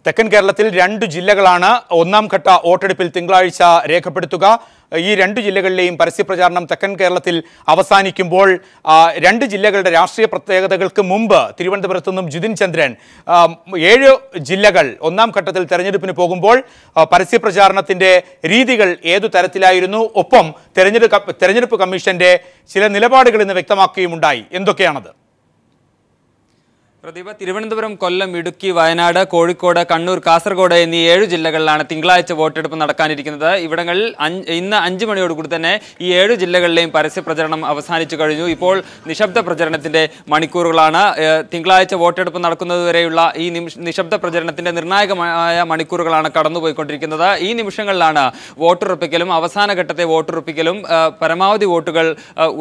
തെക്കൻ കേരളത്തിൽ 2 ജില്ലകളാണ് ഒന്നാം ഘട്ട വോട്ടെടുപ്പിൽ തിങ്കളാഴ്ച രേഖപ്പെടുത്തുക. ഈ 2 ജില്ലകളിലെയും പരസ്യപ്രചാരണം തെക്കൻ കേരളത്തിൽ അവസാനിക്കുമ്പോൾ 2 ജില്ലകളുടെ രാഷ്ട്രീയ പ്രത്യേകതകൾക്ക് മുമ്പ് തിരുവനന്തപുരത്തു നിന്നും ജിതിൻ ചന്ദ്രൻ 7 ജില്ലകൾ ഒന്നാം ഘട്ടത്തിൽ തെരഞ്ഞെടുപ്പിന് പോകുമ്പോൾ പരസ്യപ്രചാരണത്തിന്റെ രീതികൾ ഏതു തരത്തിലായിരുന്നു, ഒപ്പം തെരഞ്ഞെടുപ്പ് കമ്മീഷന്റെ ചില നിലപാടുകൾ ഇന്ന് വ്യക്തമാക്കുകയുമുണ്ടായി. എന്തൊക്കെയാണത്? പ്രദീപ, തിരുവനന്തപുരം, കൊല്ലം, ഇടുക്കി, വയനാട്, കോഴിക്കോട്, കണ്ണൂർ, കാസർഗോഡ് എന്നീ 7 ജില്ലകളിലാണ് തിങ്കളാഴ്ച വോട്ടെടുപ്പ് നടക്കാനിരിക്കുന്നത്. ഇവിടങ്ങളിൽ ഇന്ന് 5 മണിയോടുകൂടി തന്നെ ഈ 7 ജില്ലകളിലെയും പരസ്യപ്രചരണം അവസാനിച്ചു കഴിഞ്ഞു. ഇപ്പോൾ നിശബ്ദ പ്രചരണത്തിന്റെ മണിക്കൂറുകളാണ്. തിങ്കളാഴ്ച വോട്ടെടുപ്പ് നടക്കുന്നതുവരെയുള്ള ഈ നിശബ്ദ പ്രചരണത്തിന്റെ നിർണായകമായ മണിക്കൂറുകളാണ് കടന്നുപോയിക്കൊണ്ടിരിക്കുന്നത്. ഈ നിമിഷങ്ങളിലാണ് വോട്ടുറപ്പിക്കലും അവസാന ഘട്ടത്തെ വോട്ടുറപ്പിക്കലും പരമാവധി വോട്ടുകൾ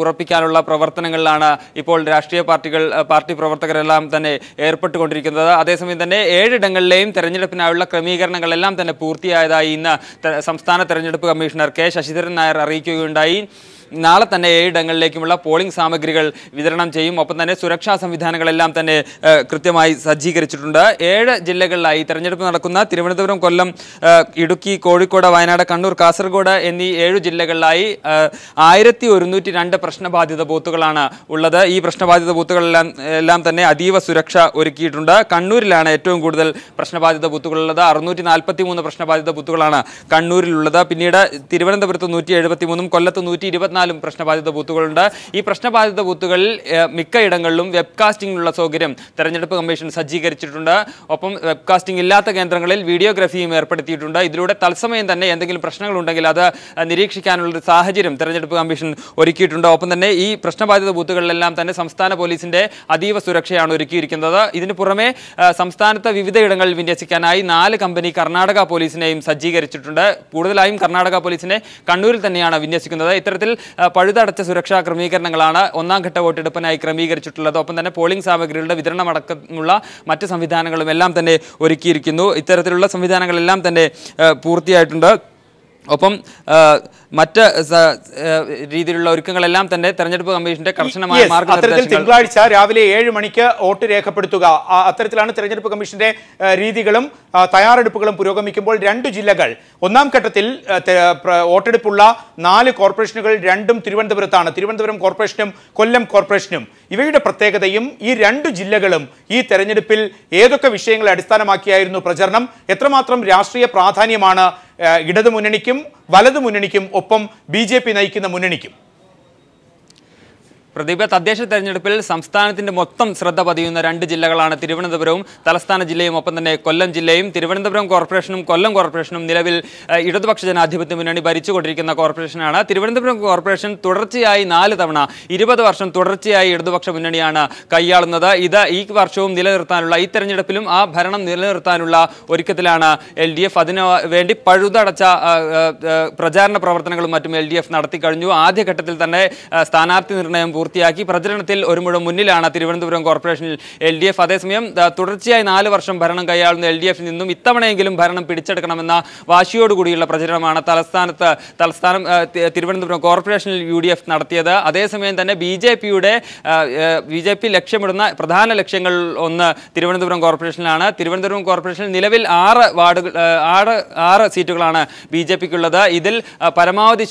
ഉറപ്പിക്കാനുള്ള പ്രവർത്തനങ്ങളിലാണ് ഇപ്പോൾ രാഷ്ട്രീയ പാർട്ടി പ്രവർത്തകരെല്ലാം തന്നെ ഏർപ്പെട്ടുകൊണ്ടിരിക്കുന്നത്. അതേസമയം തന്നെ 7 ഇടങ്ങളിലെയും തെരഞ്ഞെടുപ്പിനായുള്ള ക്രമീകരണങ്ങളെല്ലാം തന്നെ പൂർത്തിയായതായി ഇന്ന് സംസ്ഥാന തെരഞ്ഞെടുപ്പ് കമ്മീഷണർ കെ ശശിധരൻ നായർ അറിയിക്കുകയുണ്ടായി. നാളെ തന്നെ 7 ഇടങ്ങളിലേക്കുമുള്ള പോളിംഗ് സാമഗ്രികൾ വിതരണം ചെയ്യും. ഒപ്പം തന്നെ സുരക്ഷാ സംവിധാനങ്ങളെല്ലാം തന്നെ കൃത്യമായി സജ്ജീകരിച്ചിട്ടുണ്ട്. 7 ജില്ലകളിലായി തെരഞ്ഞെടുപ്പ് നടക്കുന്ന തിരുവനന്തപുരം, കൊല്ലം, ഇടുക്കി, കോഴിക്കോട്, വയനാട്, കണ്ണൂർ, കാസർഗോഡ് എന്നീ 7 ജില്ലകളിലായി 1102 പ്രശ്നബാധിത ബൂത്തുകളാണ് ഉള്ളത്. ഈ പ്രശ്നബാധിത ബൂത്തുകളെല്ലാം തന്നെ അതീവ സുരക്ഷ ഒരുക്കിയിട്ടുണ്ട്. കണ്ണൂരിലാണ് ഏറ്റവും കൂടുതൽ പ്രശ്നബാധിത ബൂത്തുകളുള്ളത്. 643 പ്രശ്നബാധിത ബൂത്തുകളാണ് കണ്ണൂരിലുള്ളത്. പിന്നീട് തിരുവനന്തപുരത്ത് 173, കൊല്ലത്ത് 124 പ്രശ്നബാധിത ബൂത്തുകളുണ്ട്. ഈ പ്രശ്നബാധിത ബൂത്തുകളിൽ മിക്കയിടങ്ങളിലും വെബ്കാസ്റ്റിംഗിനുള്ള സൗകര്യം തെരഞ്ഞെടുപ്പ് കമ്മീഷൻ സജ്ജീകരിച്ചിട്ടുണ്ട്. ഒപ്പം വെബ്കാസ്റ്റിംഗ് ഇല്ലാത്ത കേന്ദ്രങ്ങളിൽ വീഡിയോഗ്രാഫിയും ഏർപ്പെടുത്തിയിട്ടുണ്ട്. ഇതിലൂടെ തത്സമയം തന്നെ എന്തെങ്കിലും പ്രശ്നങ്ങളുണ്ടെങ്കിൽ അത് നിരീക്ഷിക്കാനുള്ള സാഹചര്യം തെരഞ്ഞെടുപ്പ് കമ്മീഷൻ ഒരുക്കിയിട്ടുണ്ട്. ഒപ്പം തന്നെ ഈ പ്രശ്നബാധിത ബൂത്തുകളിലെല്ലാം തന്നെ സംസ്ഥാന പോലീസിന്റെ അതീവ സുരക്ഷയാണ് ഒരുക്കിയിരിക്കുന്നത്. ഇതിനു പുറമെ സംസ്ഥാനത്തെ വിവിധയിടങ്ങളിൽ വിന്യസിക്കാനായി 4 കമ്പനി കർണാടക പോലീസിനെയും സജ്ജീകരിച്ചിട്ടുണ്ട്. കൂടുതലായും കർണാടക പോലീസിനെ കണ്ണൂരിൽ തന്നെയാണ് വിന്യസിക്കുന്നത്. ഇത്തരത്തിൽ പഴുതടച്ച സുരക്ഷാ ക്രമീകരണങ്ങളാണ് ഒന്നാം ഘട്ട വോട്ടെടുപ്പിനായി ക്രമീകരിച്ചിട്ടുള്ളത്. ഒപ്പം തന്നെ പോളിംഗ് സാമഗ്രികളുടെ വിതരണമടക്കമുള്ള മറ്റ് സംവിധാനങ്ങളും എല്ലാം തന്നെ ഒരുക്കിയിരിക്കുന്നു. ഇത്തരത്തിലുള്ള സംവിധാനങ്ങളെല്ലാം തന്നെ പൂർത്തിയായിട്ടുണ്ട്. ഒപ്പം മറ്റ് രീതിയിലുള്ള ഒരുക്കങ്ങളെല്ലാം തന്നെ തെരഞ്ഞെടുപ്പ് കമ്മീഷന്റെ കർശനമായ മാർഗ്ഗനിർദ്ദേശങ്ങൾ. തിങ്കളാഴ്ച രാവിലെ 7 മണിക്ക് വോട്ട് രേഖപ്പെടുത്തുക, അത്തരത്തിലാണ് തെരഞ്ഞെടുപ്പ് കമ്മീഷന്റെ രീതികളും തയ്യാറെടുപ്പുകളും പുരോഗമിക്കുമ്പോൾ 2 ജില്ലകൾ ഒന്നാം ഘട്ടത്തിൽ വോട്ടെടുപ്പുള്ള 4 കോർപ്പറേഷനുകൾ 2 തിരുവനന്തപുരത്താണ്. തിരുവനന്തപുരം കോർപ്പറേഷനും കൊല്ലം കോർപ്പറേഷനും. ഇവയുടെ പ്രത്യേകതയും ഈ 2 ജില്ലകളും ഈ തെരഞ്ഞെടുപ്പിൽ ഏതൊക്കെ വിഷയങ്ങളെ അടിസ്ഥാനമാക്കിയായിരുന്നു പ്രചരണം, എത്രമാത്രം രാഷ്ട്രീയ പ്രാധാന്യമാണ് ഇടതു മുന്നണിക്കും വലതു മുന്നണിക്കും ഒപ്പം BJP നയിക്കുന്ന മുന്നണിക്കും? പ്രദീപ, തദ്ദേശ തെരഞ്ഞെടുപ്പിൽ സംസ്ഥാനത്തിന്റെ മൊത്തം ശ്രദ്ധ പതിയുന്ന 2 ജില്ലകളാണ് തിരുവനന്തപുരവും തലസ്ഥാന ജില്ലയും ഒപ്പം തന്നെ കൊല്ലം ജില്ലയും. തിരുവനന്തപുരം കോർപ്പറേഷനും കൊല്ലം കോർപ്പറേഷനും നിലവിൽ ഇടതുപക്ഷ ജനാധിപത്യ മുന്നണി ഭരിച്ചുകൊണ്ടിരിക്കുന്ന കോർപ്പറേഷനാണ്. തിരുവനന്തപുരം കോർപ്പറേഷൻ തുടർച്ചയായി 4 തവണ 20 വർഷം തുടർച്ചയായി ഇടതുപക്ഷ മുന്നണിയാണ് കൈയാളുന്നത്. ഈ വർഷവും നിലനിർത്താനുള്ള, ഈ തെരഞ്ഞെടുപ്പിലും ആ ഭരണം നിലനിർത്താനുള്ള ഒരുക്കത്തിലാണ് LDF. അതിനു വേണ്ടി പഴുതടച്ച പ്രചാരണ പ്രവർത്തനങ്ങളും മറ്റും LDF നടത്തിക്കഴിഞ്ഞു. ആദ്യഘട്ടത്തിൽ തന്നെ സ്ഥാനാർത്ഥി നിർണയം പൂർത്തിയാക്കി. പ്രചരണത്തിൽ ഒരു മുഴം മുന്നിലാണ് തിരുവനന്തപുരം കോർപ്പറേഷനിൽ LDF. അതേസമയം തുടർച്ചയായി 4 വർഷം ഭരണം കൈയാളുന്ന LDFിൽ നിന്നും ഇത്തവണയെങ്കിലും ഭരണം പിടിച്ചെടുക്കണമെന്ന വാശിയോടുകൂടിയുള്ള പ്രചരണമാണ് തലസ്ഥാനം തിരുവനന്തപുരം കോർപ്പറേഷനിൽ UDF നടത്തിയത്. അതേസമയം തന്നെ BJP ലക്ഷ്യമിടുന്ന പ്രധാന ലക്ഷ്യങ്ങൾ ഒന്ന് തിരുവനന്തപുരം കോർപ്പറേഷനിലാണ്. തിരുവനന്തപുരം കോർപ്പറേഷനിൽ നിലവിൽ 6 സീറ്റുകളാണ് BJPക്കുള്ളത്. ഇതിൽ പരമാവധി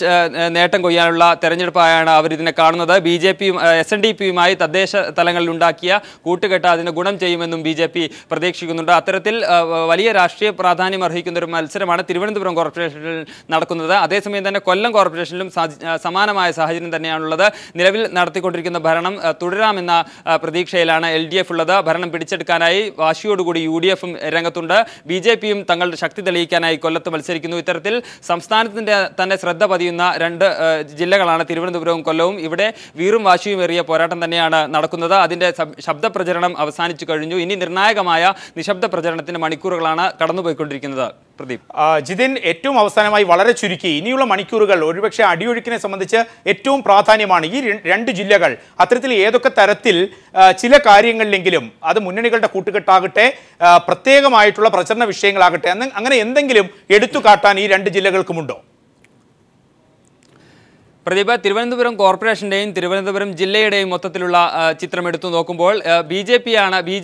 നേട്ടം കൊയ്യാനുള്ള തെരഞ്ഞെടുപ്പായാണ് അവർ ഇതിനെ കാണുന്നത്. BJP SNDPയുമായി തദ്ദേശ തലങ്ങളിൽ ഉണ്ടാക്കിയ കൂട്ടുകെട്ട് അതിന് ഗുണം ചെയ്യുമെന്നും BJP പ്രതീക്ഷിക്കുന്നുണ്ട്. അത്തരത്തിൽ വലിയ രാഷ്ട്രീയ പ്രാധാന്യം അർഹിക്കുന്ന ഒരു മത്സരമാണ് തിരുവനന്തപുരം കോർപ്പറേഷനിൽ നടക്കുന്നത്. അതേസമയം തന്നെ കൊല്ലം കോർപ്പറേഷനിലും സമാനമായ സാഹചര്യം തന്നെയാണുള്ളത്. നിലവിൽ നടത്തിക്കൊണ്ടിരിക്കുന്ന ഭരണം തുടരാമെന്ന പ്രതീക്ഷയിലാണ് LDF ഉള്ളത്. ഭരണം പിടിച്ചെടുക്കാനായി വാശിയോടുകൂടി UDFും രംഗത്തുണ്ട്. BJPയും തങ്ങളുടെ ശക്തി തെളിയിക്കാനായി കൊല്ലത്ത് മത്സരിക്കുന്നു. ഇത്തരത്തിൽ സംസ്ഥാനത്തിന്റെ തന്നെ ശ്രദ്ധ പതിയുന്ന 2 ജില്ലകളാണ് തിരുവനന്തപുരവും കൊല്ലവും. ഇവിടെ വീറും വാശിയുമേറിയ പോരാട്ടം തന്നെയാണ് നടക്കുന്നത്. അതിന്റെ ശബ്ദ പ്രചരണം അവസാനിച്ചു കഴിഞ്ഞു. ഇനി നിർണായകമായ നിശബ്ദ പ്രചരണത്തിന്റെ മണിക്കൂറുകളാണ് കടന്നുപോയിക്കൊണ്ടിരിക്കുന്നത്. പ്രദീപ്, ജിതിൻ, ഏറ്റവും അവസാനമായി വളരെ ചുരുക്കി, ഇനിയുള്ള മണിക്കൂറുകൾ ഒരുപക്ഷെ അടിയൊഴുക്കിനെ സംബന്ധിച്ച് ഏറ്റവും പ്രാധാന്യമാണ്. ഈ 2 ജില്ലകൾ അത്തരത്തിൽ ഏതൊക്കെ തരത്തിൽ ചില കാര്യങ്ങളിലെങ്കിലും അത് മുന്നണികളുടെ കൂട്ടുകെട്ടാകട്ടെ, പ്രത്യേകമായിട്ടുള്ള പ്രചരണ വിഷയങ്ങളാകട്ടെ, അങ്ങനെ എന്തെങ്കിലും എടുത്തു കാട്ടാൻ ഈ 2 ജില്ലകൾക്കുമുണ്ടോ? പ്രദീപ്, തിരുവനന്തപുരം കോർപ്പറേഷന്റെയും തിരുവനന്തപുരം ജില്ലയുടെയും മൊത്തത്തിലുള്ള ചിത്രം എടുത്തു നോക്കുമ്പോൾ ബി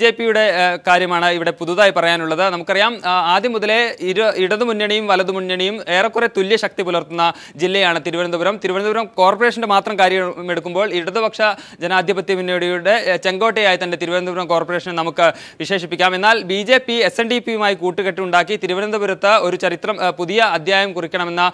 ജെ പിയുടെ കാര്യമാണ് ഇവിടെ പുതുതായി പറയാനുള്ളത്. നമുക്കറിയാം, ആദ്യം മുതലേ ഇടതുമുന്നണിയും വലതുമുന്നണിയും ഏറെക്കുറെ തുല്യ ശക്തി പുലർത്തുന്ന ജില്ലയാണ് തിരുവനന്തപുരം കോർപ്പറേഷന്റെ മാത്രം കാര്യം എടുക്കുമ്പോൾ ഇടതുപക്ഷ ജനാധിപത്യ മുന്നണിയുടെ ചെങ്കോട്ടയായി തന്നെ തിരുവനന്തപുരം കോർപ്പറേഷനെ നമുക്ക് വിശേഷിപ്പിക്കാം. എന്നാൽ BJP SNDPയുമായി കൂട്ടുകെട്ടുണ്ടാക്കി തിരുവനന്തപുരത്ത് ഒരു പുതിയ അധ്യായം കുറിക്കണമെന്ന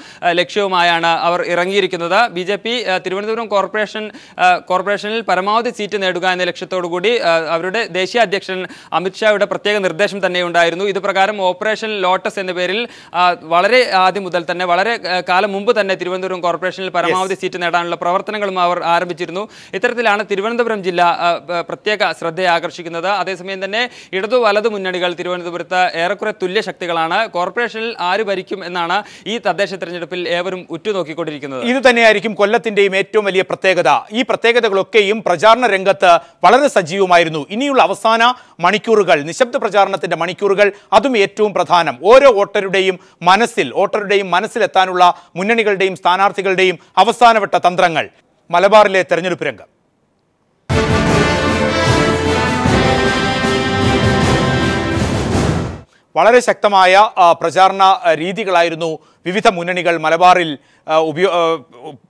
ലക്ഷ്യവുമായാണ് അവർ ഇറങ്ങിയിരിക്കുന്നത്. BJP തിരുവനന്തപുരം കോർപ്പറേഷനിൽ പരമാവധി സീറ്റ് നേടുക എന്ന ലക്ഷ്യത്തോടുകൂടി അവരുടെ ദേശീയ അധ്യക്ഷൻ അമിത്ഷായുടെ പ്രത്യേക നിർദ്ദേശം തന്നെ ഉണ്ടായിരുന്നു. ഇത് പ്രകാരം ഓപ്പറേഷൻ ലോട്ടസ് എന്ന പേരിൽ വളരെ ആദ്യം മുതൽ തന്നെ, വളരെ കാലം മുമ്പ് തന്നെ തിരുവനന്തപുരം കോർപ്പറേഷനിൽ പരമാവധി സീറ്റ് നേടാനുള്ള പ്രവർത്തനങ്ങളും അവർ ആരംഭിച്ചിരുന്നു. ഇത്തരത്തിലാണ് തിരുവനന്തപുരം ജില്ല പ്രത്യേക ശ്രദ്ധയെ ആകർഷിക്കുന്നത്. അതേസമയം തന്നെ ഇടതു വലതു മുന്നണികൾ തിരുവനന്തപുരത്ത് ഏറെക്കുറെ തുല്യ ശക്തികളാണ്. കോർപ്പറേഷനിൽ ആര് ഭരിക്കും എന്നാണ് ഈ തദ്ദേശ തെരഞ്ഞെടുപ്പിൽ ഏവരും ഉറ്റുനോക്കിക്കൊണ്ടിരിക്കുന്നത്. ഇത് തന്നെയായിരിക്കും കൊല്ലത്തിന്റെയും ഏറ്റവും വലിയ പ്രത്യേകത. ഈ പ്രത്യേകതകളൊക്കെയും പ്രചാരണ രംഗത്ത് വളരെ സജീവമായിരുന്നു. ഇനിയുള്ള അവസാന മണിക്കൂറുകൾ, നിശബ്ദ പ്രചാരണത്തിന്റെ മണിക്കൂറുകൾ, അതും ഏറ്റവും പ്രധാനം. ഓരോ വോട്ടറുടെയും മനസ്സിലെത്താനുള്ള മുന്നണികളുടെയും സ്ഥാനാർത്ഥികളുടെയും അവസാനവട്ട തന്ത്രങ്ങൾ. മലബാറിലെ തെരഞ്ഞെടുപ്പ് രംഗം വളരെ ശക്തമായ പ്രചാരണ രീതികളായിരുന്നു വിവിധ മുന്നണികൾ മലബാറിൽ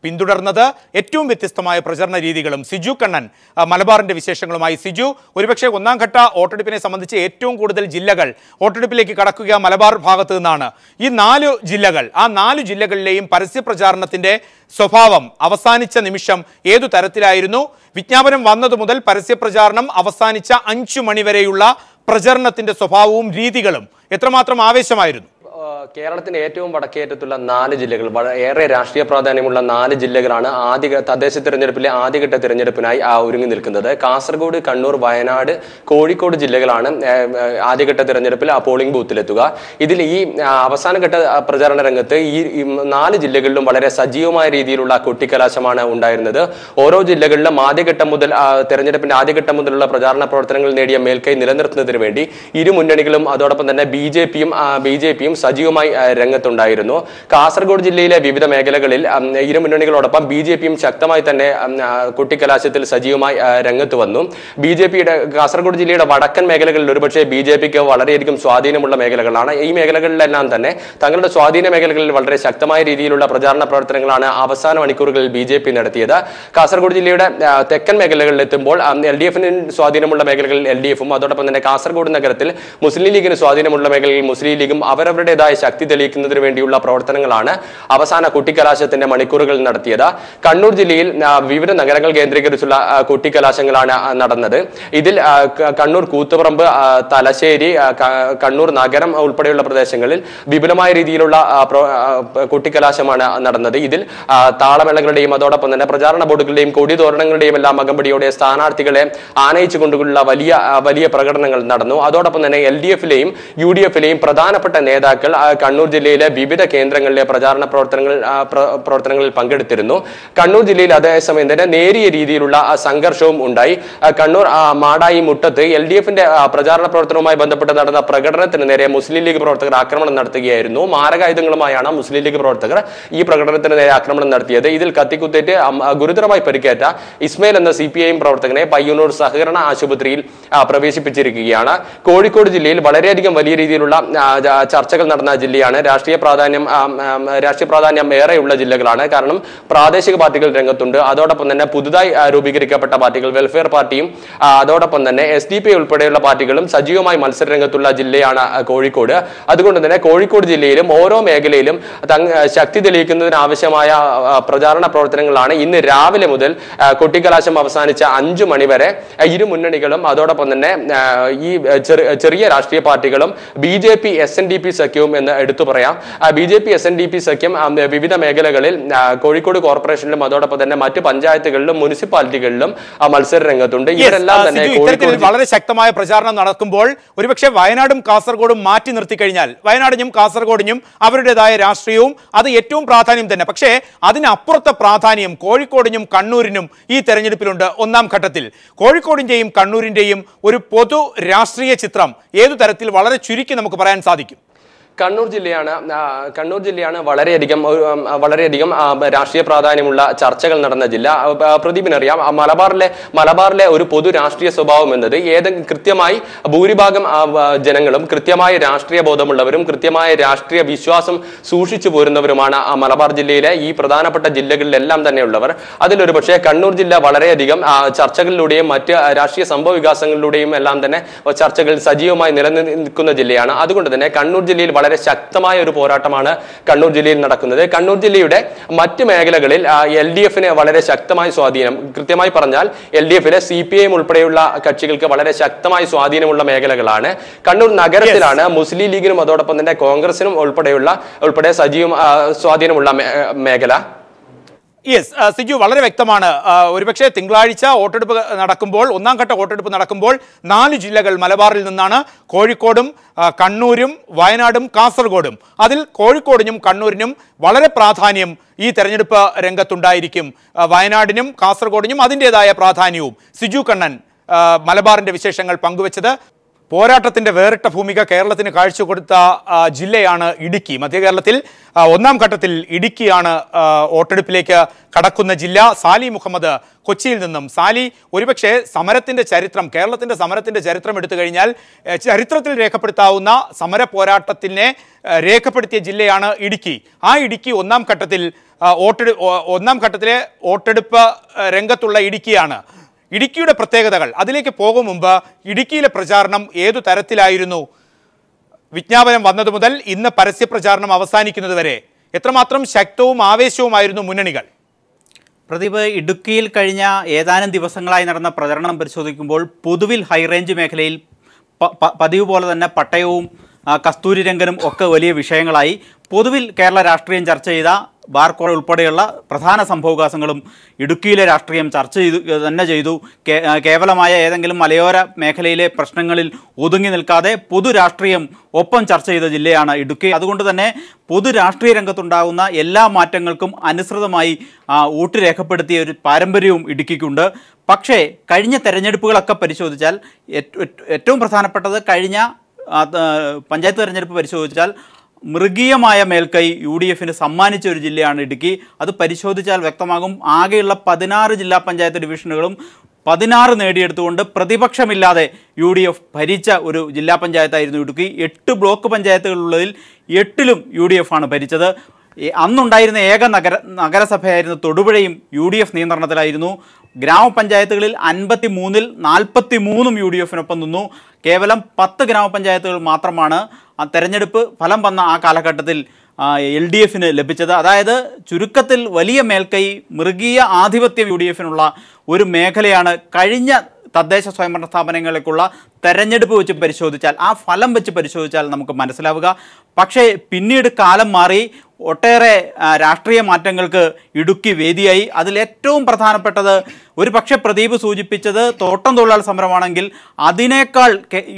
പിന്തുടർന്നത്. ഏറ്റവും വ്യത്യസ്തമായ പ്രചരണ രീതികളും. സിജു കണ്ണൻ മലബാറിന്റെ വിശേഷങ്ങളുമായി. സിജു, ഒരുപക്ഷെ ഒന്നാം ഘട്ട വോട്ടെടുപ്പിനെ സംബന്ധിച്ച് ഏറ്റവും കൂടുതൽ ജില്ലകൾ വോട്ടെടുപ്പിലേക്ക് കടക്കുക മലബാർ ഭാഗത്ത് നിന്നാണ്. ഈ 4 ജില്ലകൾ, ആ 4 ജില്ലകളിലെയും പരസ്യ പ്രചാരണത്തിന്റെ സ്വഭാവം അവസാനിച്ച നിമിഷം ഏതു തരത്തിലായിരുന്നു? വിജ്ഞാപനം വന്നതു മുതൽ പരസ്യ പ്രചാരണം അവസാനിച്ച 5 മണി വരെയുള്ള പ്രചരണത്തിന്റെ സ്വഭാവവും രീതികളും എത്രമാത്രം ആവേശമായിരുന്നു? കേരളത്തിന്റെ ഏറ്റവും വടക്കേറ്റത്തുള്ള 4 ജില്ലകൾ, ഏറെ രാഷ്ട്രീയ പ്രാധാന്യമുള്ള 4 ജില്ലകളാണ് തദ്ദേശ തെരഞ്ഞെടുപ്പിലെ ആദ്യഘട്ട തെരഞ്ഞെടുപ്പിനായി ഒരുങ്ങി നിൽക്കുന്നത്. കാസർഗോഡ്, കണ്ണൂർ, വയനാട്, കോഴിക്കോട് ജില്ലകളാണ് ആദ്യഘട്ട തെരഞ്ഞെടുപ്പിൽ പോളിംഗ് ബൂത്തിലെത്തുക. ഇതിൽ ഈ അവസാനഘട്ട പ്രചാരണ രംഗത്ത് ഈ 4 ജില്ലകളിലും വളരെ സജീവമായ രീതിയിലുള്ള കൊട്ടിക്കലാശമാണ് ഉണ്ടായിരുന്നത്. ഓരോ ജില്ലകളിലും തെരഞ്ഞെടുപ്പിന്റെ ആദ്യഘട്ടം മുതലുള്ള പ്രചാരണ പ്രവർത്തനങ്ങൾ നേടിയ മേൽക്കൈ നിലനിർത്തുന്നതിന് വേണ്ടി ഇരു മുന്നണികളും അതോടൊപ്പം തന്നെ BJPയും സജീവമായി രംഗത്തുണ്ടായിരുന്നു. കാസർഗോഡ് ജില്ലയിലെ വിവിധ മേഖലകളിൽ ഇരു മുന്നണികളോടൊപ്പം BJPയും ശക്തമായി തന്നെ കൊട്ടിക്കലാശത്തിൽ സജീവമായി രംഗത്ത് വന്നു. കാസർഗോഡ് ജില്ലയുടെ വടക്കൻ മേഖലകളിൽ ഒരുപക്ഷെ BJPക്ക് വളരെയധികം സ്വാധീനമുള്ള മേഖലകളാണ്. ഈ മേഖലകളിലെല്ലാം തന്നെ തങ്ങളുടെ സ്വാധീന മേഖലകളിൽ വളരെ ശക്തമായ രീതിയിലുള്ള പ്രചാരണ പ്രവർത്തനങ്ങളാണ് അവസാന മണിക്കൂറുകളിൽ BJP നടത്തിയത്. കാസർഗോഡ് ജില്ലയുടെ തെക്കൻ മേഖലകളിൽ എത്തുമ്പോൾ LDFന് സ്വാധീനമുള്ള മേഖലകളിൽ LDFും അതോടൊപ്പം തന്നെ കാസർഗോഡ് നഗരത്തിൽ മുസ്ലിം ലീഗിന് സ്വാധീനമുള്ള മേഖലയിൽ മുസ്ലിം ലീഗും അവരവരുടേതായ ശക്തി തെളിയിക്കുന്നതിന് വേണ്ടിയുള്ള പ്രവർത്തനങ്ങളാണ് അവസാന കൊട്ടിക്കലാശത്തിന്റെ മണിക്കൂറുകൾ നടത്തിയത്. കണ്ണൂർ ജില്ലയിൽ വിവിധ നഗരങ്ങൾ കേന്ദ്രീകരിച്ചുള്ള കൊട്ടിക്കലാശങ്ങളാണ് നടന്നത്. ഇതിൽ കണ്ണൂർ കൂത്തുപറമ്പ്, തലശ്ശേരി, കണ്ണൂർ നഗരം ഉൾപ്പെടെയുള്ള പ്രദേശങ്ങളിൽ വിപുലമായ രീതിയിലുള്ള കൊട്ടിക്കലാശമാണ് നടന്നത്. ഇതിൽ താളമേളങ്ങളുടെയും അതോടൊപ്പം തന്നെ പ്രചാരണ ബോർഡുകളുടെയും കൊടിതോരണങ്ങളുടെയും എല്ലാം അകമ്പടിയോടെ സ്ഥാനാർത്ഥികളെ ആനയിച്ചുകൊണ്ടുള്ള വലിയ പ്രകടനങ്ങൾ നടന്നു. അതോടൊപ്പം തന്നെ LDFിലെയും UDFിലെയും പ്രധാനപ്പെട്ട നേതാക്കൾ കണ്ണൂർ ജില്ലയിലെ വിവിധ കേന്ദ്രങ്ങളിലെ പ്രചാരണ പ്രവർത്തനങ്ങളിൽ പങ്കെടുത്തിരുന്നു. കണ്ണൂർ ജില്ലയിൽ അതേസമയം തന്നെ നേരിയ രീതിയിലുള്ള സംഘർഷവും ഉണ്ടായി. കണ്ണൂർ മാടായി മുട്ടത്ത് LDFിന്റെ പ്രചാരണ പ്രവർത്തനവുമായി ബന്ധപ്പെട്ട് നടന്ന പ്രകടനത്തിന് നേരെ മുസ്ലിം ലീഗ് പ്രവർത്തകർ ആക്രമണം നടത്തുകയായിരുന്നു. മാരകായുധങ്ങളുമായാണ് മുസ്ലിം ലീഗ് പ്രവർത്തകർ ഈ പ്രകടനത്തിന് നേരെ ആക്രമണം നടത്തിയത്. ഇതിൽ കത്തിക്കുത്തേറ്റ് ഗുരുതരമായി പരിക്കേറ്റ ഇസ്മയിൽ എന്ന CPIM പ്രവർത്തകനെ പയ്യന്നൂർ സഹകരണ ആശുപത്രിയിൽ പ്രവേശിപ്പിച്ചിരിക്കുകയാണ്. കോഴിക്കോട് ജില്ലയിൽ വളരെയധികം വലിയ രീതിയിലുള്ള ചർച്ചകൾ നടന്ന ജില്ലയാണ്. രാഷ്ട്രീയ പ്രാധാന്യം ഏറെയുള്ള ജില്ലകളാണ്. കാരണം പ്രാദേശിക പാർട്ടികൾ രംഗത്തുണ്ട്. അതോടൊപ്പം തന്നെ പുതുതായി രൂപീകരിക്കപ്പെട്ട പാർട്ടികൾ, വെൽഫെയർ പാർട്ടിയും അതോടൊപ്പം തന്നെ SDP ഉൾപ്പെടെയുള്ള പാർട്ടികളും സജീവമായി മത്സര രംഗത്തുള്ള ജില്ലയാണ് കോഴിക്കോട്. അതുകൊണ്ട് തന്നെ കോഴിക്കോട് ജില്ലയിലും ഓരോ മേഖലയിലും ശക്തി തെളിയിക്കുന്നതിന് ആവശ്യമായ പ്രചാരണ പ്രവർത്തനങ്ങളാണ് ഇന്ന് രാവിലെ മുതൽ കൊട്ടിക്കലാശം അവസാനിച്ച 5 മണി വരെ ഇരു മുന്നണികളും അതോടൊപ്പം തന്നെ ഈ ചെറിയ രാഷ്ട്രീയ പാർട്ടികളും BJP SNDP സഖ്യവും എന്ന് എടുത്തു പറയാം. BJP SNDP സഖ്യം വിവിധ മേഖലകളിൽ കോഴിക്കോട് കോർപ്പറേഷനിലും അതോടൊപ്പം തന്നെ മറ്റ് പഞ്ചായത്തുകളിലും മുനിസിപ്പാലിറ്റികളിലും മത്സര രംഗത്തുണ്ട്. ഇവരെല്ലാം തന്നെ വളരെ ശക്തമായ പ്രചാരണം നടക്കുമ്പോൾ ഒരുപക്ഷെ വയനാടും കാസർഗോഡും മാറ്റി നിർത്തി കഴിഞ്ഞാൽ വയനാടിനും കാസർഗോഡിനും അവരുടേതായ രാഷ്ട്രീയവും അത് ഏറ്റവും പ്രാധാന്യം തന്നെ. പക്ഷേ അതിനപ്പുറത്തെ പ്രാധാന്യം കോഴിക്കോടിനും കണ്ണൂരിനും ഈ തെരഞ്ഞെടുപ്പിലുണ്ട്. ഒന്നാം ഘട്ടത്തിൽ കോഴിക്കോടിന്റെയും കണ്ണൂരിന്റെയും ഒരു പൊതു രാഷ്ട്രീയ ചിത്രം ഏതു തരത്തിൽ വളരെ ചുരുക്കി നമുക്ക് പറയാൻ സാധിക്കും? കണ്ണൂർ ജില്ലയാണ് വളരെയധികം രാഷ്ട്രീയ പ്രാധാന്യമുള്ള ചർച്ചകൾ നടന്ന ജില്ല. പ്രദീപിനറിയാം, മലബാറിലെ ഒരു പൊതു രാഷ്ട്രീയ സ്വഭാവം എന്നത് കൃത്യമായി ഭൂരിഭാഗം ജനങ്ങളും കൃത്യമായ രാഷ്ട്രീയ ബോധമുള്ളവരും കൃത്യമായ രാഷ്ട്രീയ വിശ്വാസം സൂക്ഷിച്ചു പോരുന്നവരുമാണ് മലബാർ ജില്ലയിലെ ഈ പ്രധാനപ്പെട്ട ജില്ലകളിലെല്ലാം തന്നെയുള്ളവർ. അതിലൊരു പക്ഷേ കണ്ണൂർ ജില്ല വളരെയധികം ചർച്ചകളിലൂടെയും മറ്റ് രാഷ്ട്രീയ സംഭവ വികാസങ്ങളിലൂടെയും എല്ലാം തന്നെ ചർച്ചകൾ സജീവമായി നിലനിൽക്കുന്ന ജില്ലയാണ്. അതുകൊണ്ട് തന്നെ കണ്ണൂർ ജില്ലയിൽ വളരെ ശക്തമായ ഒരു പോരാട്ടമാണ് കണ്ണൂർ ജില്ലയിൽ നടക്കുന്നത്. കണ്ണൂർ ജില്ലയുടെ മറ്റ് മേഖലകളിൽ LDFന് വളരെ ശക്തമായ സ്വാധീനം, കൃത്യമായി പറഞ്ഞാൽ LDFിലെ CPIM ഉൾപ്പെടെയുള്ള കക്ഷികൾക്ക് വളരെ ശക്തമായ സ്വാധീനമുള്ള മേഖലകളാണ്. കണ്ണൂർ നഗരത്തിലാണ് മുസ്ലിം ലീഗിനും അതോടൊപ്പം തന്നെ കോൺഗ്രസിനും ഉൾപ്പെടെ സ്വാധീനമുള്ള മേഖല. യെസ്, സിജു, വളരെ വ്യക്തമാണ്. ഒരുപക്ഷെ തിങ്കളാഴ്ച ഒന്നാം ഘട്ട വോട്ടെടുപ്പ് നടക്കുമ്പോൾ 4 ജില്ലകൾ മലബാറിൽ നിന്നാണ്. കോഴിക്കോടും കണ്ണൂരും വയനാടും കാസർഗോഡും. അതിൽ കോഴിക്കോടിനും കണ്ണൂരിനും വളരെ പ്രാധാന്യം ഈ തെരഞ്ഞെടുപ്പ് രംഗത്തുണ്ടായിരിക്കും. വയനാടിനും കാസർഗോഡിനും അതിൻ്റെതായ പ്രാധാന്യവും. സിജു കണ്ണൻ മലബാറിന്റെ വിശേഷങ്ങൾ പങ്കുവച്ചത്. പോരാട്ടത്തിന്റെ വേറിട്ട ഭൂമിക കേരളത്തിന് കാഴ്ചകൊടുത്ത ജില്ലയാണ് ഇടുക്കി. മധ്യകേരളത്തിൽ ഒന്നാം ഘട്ടത്തിൽ ഇടുക്കിയാണ് വോട്ടെടുപ്പിലേക്ക് കടക്കുന്ന ജില്ല. സാലി മുഹമ്മദ് കൊച്ചിയിൽ നിന്നും. സാലി, ഒരുപക്ഷെ കേരളത്തിന്റെ സമരത്തിന്റെ ചരിത്രം എടുത്തു കഴിഞ്ഞാൽ ചരിത്രത്തിൽ രേഖപ്പെടുത്താവുന്ന സമര പോരാട്ടത്തിനെ രേഖപ്പെടുത്തിയ ജില്ലയാണ് ഇടുക്കി. ആ ഇടുക്കി ഒന്നാം ഘട്ടത്തിലെ വോട്ടെടുപ്പ് രംഗത്തുള്ള ഇടുക്കിയാണ്. ഇടുക്കിയുടെ പ്രത്യേകതകൾ, അതിലേക്ക് പോകും മുമ്പ് ഇടുക്കിയിലെ പ്രചാരണം ഏതു തരത്തിലായിരുന്നു? വിജ്ഞാപനം വന്നതു മുതൽ ഇന്ന് പരസ്യപ്രചാരണം അവസാനിക്കുന്നത് വരെ എത്രമാത്രം ശക്തവും ആവേശവുമായിരുന്നു മുന്നണികൾ? പ്രദീപ്, ഇടുക്കിയിൽ കഴിഞ്ഞ ഏതാനും ദിവസങ്ങളായി നടന്ന പ്രചരണം പരിശോധിക്കുമ്പോൾ പൊതുവിൽ ഹൈറേഞ്ച് മേഖലയിൽ പതിവ് പോലെ തന്നെ പട്ടയവും കസ്തൂരിരംഗനും ഒക്കെ വലിയ വിഷയങ്ങളായി. പൊതുവിൽ കേരള രാഷ്ട്രീയം ചർച്ച ചെയ്ത ബാർക്കോഴ ഉൾപ്പെടെയുള്ള പ്രധാന സംഭവവികാസങ്ങളും ഇടുക്കിയിലെ രാഷ്ട്രീയം ചർച്ച ചെയ്തു. കേവലമായ ഏതെങ്കിലും മലയോര മേഖലയിലെ പ്രശ്നങ്ങളിൽ ഒതുങ്ങി നിൽക്കാതെ പൊതു രാഷ്ട്രീയം ഒപ്പം ചർച്ച ചെയ്ത ജില്ലയാണ് ഇടുക്കി. അതുകൊണ്ട് തന്നെ പൊതു രാഷ്ട്രീയ രംഗത്തുണ്ടാകുന്ന എല്ലാ മാറ്റങ്ങൾക്കും അനുസൃതമായി വോട്ട് രേഖപ്പെടുത്തിയ ഒരു പാരമ്പര്യവും ഇടുക്കിക്കുണ്ട്. പക്ഷേ കഴിഞ്ഞ തെരഞ്ഞെടുപ്പുകളൊക്കെ പരിശോധിച്ചാൽ ഏറ്റവും പ്രധാനപ്പെട്ടത് കഴിഞ്ഞ പഞ്ചായത്ത് തെരഞ്ഞെടുപ്പ് പരിശോധിച്ചാൽ മൃഗീയമായ മേൽക്കൈ UDFന് സമ്മാനിച്ച ഒരു ജില്ലയാണ് ഇടുക്കി. അത് പരിശോധിച്ചാൽ വ്യക്തമാകും. ആകെയുള്ള 16 ജില്ലാ പഞ്ചായത്ത് ഡിവിഷനുകളും 16 നേടിയെടുത്തുകൊണ്ട് പ്രതിപക്ഷമില്ലാതെ UDF ഭരിച്ച ഒരു ജില്ലാ പഞ്ചായത്തായിരുന്നു ഇടുക്കി. 8 ബ്ലോക്ക് പഞ്ചായത്തുകളുള്ളതിൽ 8ലും UDF ആണ് ഭരിച്ചത്. അന്നുണ്ടായിരുന്ന ഏക നഗരസഭയായിരുന്ന തൊടുപുഴയും UDF നിയന്ത്രണത്തിലായിരുന്നു. ഗ്രാമപഞ്ചായത്തുകളിൽ 53-ൽ 43ഉം UDFനൊപ്പം നിന്നു. കേവലം 10 ഗ്രാമപഞ്ചായത്തുകൾ മാത്രമാണ് തെരഞ്ഞെടുപ്പ് ഫലം വന്ന ആ കാലഘട്ടത്തിൽ LDFന് ലഭിച്ചത്. അതായത് ചുരുക്കത്തിൽ വലിയ മേൽക്കൈ, മൃഗീയ ആധിപത്യം UDFനുള്ള ഒരു മേഖലയാണ് കഴിഞ്ഞ തദ്ദേശ സ്വയംഭരണ സ്ഥാപനങ്ങളിലേക്കുള്ള തെരഞ്ഞെടുപ്പ് വെച്ച് പരിശോധിച്ചാൽ, ആ ഫലം വെച്ച് പരിശോധിച്ചാൽ നമുക്ക് മനസ്സിലാവുക. പക്ഷേ പിന്നീട് കാലം മാറി, ഒട്ടേറെ രാഷ്ട്രീയ മാറ്റങ്ങൾക്ക് ഇടുക്കി വേദിയായി. അതിലേറ്റവും പ്രധാനപ്പെട്ടത്, ഒരു പക്ഷേ പ്രദീപ് സൂചിപ്പിച്ചത് തോട്ടം തൊഴിലാളി സമരമാണെങ്കിൽ അതിനേക്കാൾ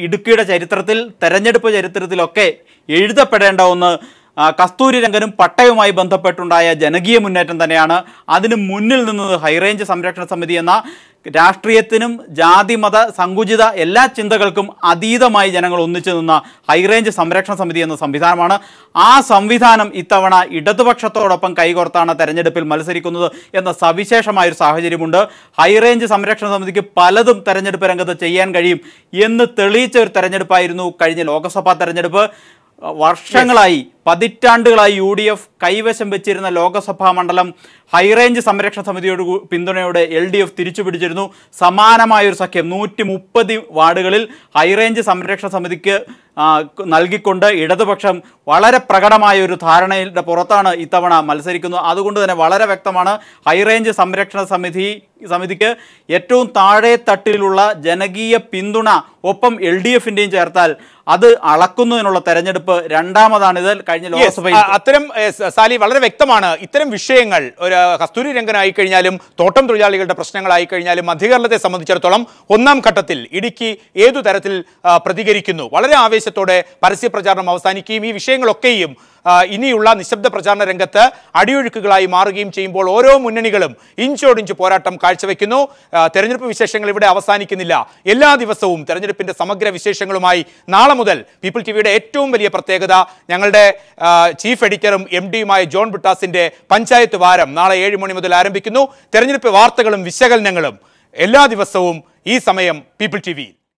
ഇടുക്കിയുടെ ചരിത്രത്തിൽ, തെരഞ്ഞെടുപ്പ് ചരിത്രത്തിലൊക്കെ എഴുതപ്പെടേണ്ട ഒന്ന് കസ്തൂരിരംഗനും പട്ടയവുമായി ബന്ധപ്പെട്ടുണ്ടായ ജനകീയ മുന്നേറ്റം തന്നെയാണ്. അതിന് മുന്നിൽ നിന്നത് ഹൈറേഞ്ച് സംരക്ഷണ സമിതി എന്ന രാഷ്ട്രീയത്തിനും ജാതിമത സങ്കുചിത എല്ലാ ചിന്തകൾക്കും അതീതമായി ജനങ്ങൾ ഒന്നിച്ചു നിന്ന ഹൈറേഞ്ച് സംരക്ഷണ സമിതി എന്ന സംവിധാനമാണ്. ആ സംവിധാനം ഇത്തവണ ഇടതുപക്ഷത്തോടൊപ്പം കൈകോർത്താണ് തെരഞ്ഞെടുപ്പിൽ മത്സരിക്കുന്നത് എന്ന സവിശേഷമായൊരു സാഹചര്യമുണ്ട്. ഹൈറേഞ്ച് സംരക്ഷണ സമിതിക്ക് പലതും തെരഞ്ഞെടുപ്പ് രംഗത്ത് ചെയ്യാൻ കഴിയും എന്ന് തെളിയിച്ച ഒരു തെരഞ്ഞെടുപ്പായിരുന്നു കഴിഞ്ഞ ലോക്സഭാ തെരഞ്ഞെടുപ്പ്. വർഷങ്ങളായി, പതിറ്റാണ്ടുകളായി UDF കൈവശം വെച്ചിരുന്ന ലോക്സഭാ മണ്ഡലം ഹൈറേഞ്ച് സംരക്ഷണ സമിതിയോട് പിന്തുണയോടെ LDF തിരിച്ചു പിടിച്ചിരുന്നു. സമാനമായൊരു സഖ്യം 130 വാർഡുകളിൽ ഹൈറേഞ്ച് സംരക്ഷണ സമിതിക്ക് നൽകിക്കൊണ്ട് ഇടതുപക്ഷം വളരെ പ്രകടമായ ഒരു ധാരണയുടെ പുറത്താണ് ഇത്തവണ മത്സരിക്കുന്നത്. അതുകൊണ്ട് തന്നെ വളരെ വ്യക്തമാണ്, ഹൈറേഞ്ച് സംരക്ഷണ സമിതിക്ക് ഏറ്റവും താഴെ തട്ടിലുള്ള ജനകീയ പിന്തുണ ഒപ്പം LDFന്റെയും ചേർത്താൽ അത് അളക്കുന്നതിനുള്ള തെരഞ്ഞെടുപ്പ് രണ്ടാമതാണിത്. കഴിഞ്ഞ ലോക്സഭയിൽ അത്തരം സാലി വളരെ വ്യക്തമാണ്. ഇത്തരം വിഷയങ്ങൾ കസ്തൂരി രംഗനായി കഴിഞ്ഞാലും തോട്ടം തൊഴിലാളികളുടെ പ്രശ്നങ്ങളായി കഴിഞ്ഞാലും മധ്യകേരളത്തെ സംബന്ധിച്ചിടത്തോളം ഒന്നാം ഘട്ടത്തിൽ ഇടുക്കി ഏതു തരത്തിൽ പ്രതികരിക്കുന്നു? വളരെ ആവേശത്തോടെ പരസ്യപ്രചാരണം അവസാനിക്കുകയും ഈ വിഷയങ്ങളൊക്കെയും ഇനിയുള്ള നിശബ്ദ പ്രചാരണ രംഗത്ത് അടിയൊഴുക്കുകളായി മാറുകയും ചെയ്യുമ്പോൾ ഓരോ മുന്നണികളും ഇഞ്ചോടിഞ്ച് പോരാട്ടം കാഴ്ചവെക്കുന്നു. തെരഞ്ഞെടുപ്പ് വിശേഷങ്ങൾ ഇവിടെ അവസാനിക്കുന്നില്ല. എല്ലാ ദിവസവും തെരഞ്ഞെടുപ്പിന്റെ സമഗ്ര വിശേഷങ്ങളുമായി നാളെ മുതൽ പീപ്പിൾ ടിവിയുടെ ഏറ്റവും വലിയ പ്രത്യേകത, ഞങ്ങളുടെ ചീഫ് എഡിറ്ററും MD-യുമായ ജോൺ ബുട്ടാസിന്റെ പഞ്ചായത്ത് വാരം നാളെ 7 മണി മുതൽ ആരംഭിക്കുന്നു. തെരഞ്ഞെടുപ്പ് വാർത്തകളും വിശകലനങ്ങളും എല്ലാ ദിവസവും ഈ സമയം പീപ്പിൾ ടിവിയിൽ.